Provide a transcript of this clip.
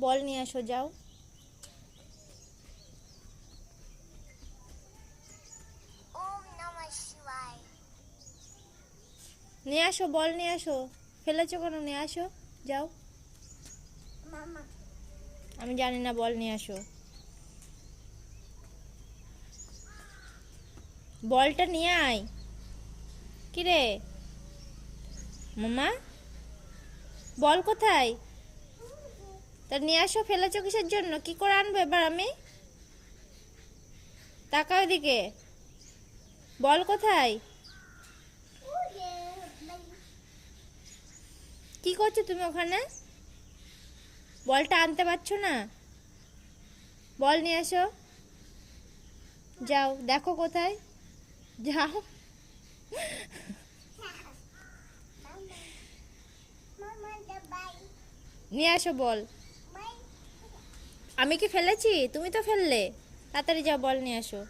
বল নিয়ে আসো, যাও। নিয়ে আসো, বল নিয়ে আসো। ফেলেছো কেন? নিয়ে আসো, যাও। আমি জানি না, বল নিয়ে আসো। বলটা নিয়ে আয়। কিরে মামা, বল কোথায়? তা নিয়ে আসো। ফেলেছো কিসের জন্য? কি করে আনবো এবার আমি? তাকাও এদিকে। বল কোথায়? কি করছো তুমি ওখানে? বলটা আনতে পারছো না? বল নিয়ে আসো, যাও। দেখো কোথায়, যাও। নিয়ে আসো বল। আমি কি ফেলেছি? তুমি তো ফেললে। তাড়াতাড়ি যাও, বল নিয়ে আসো।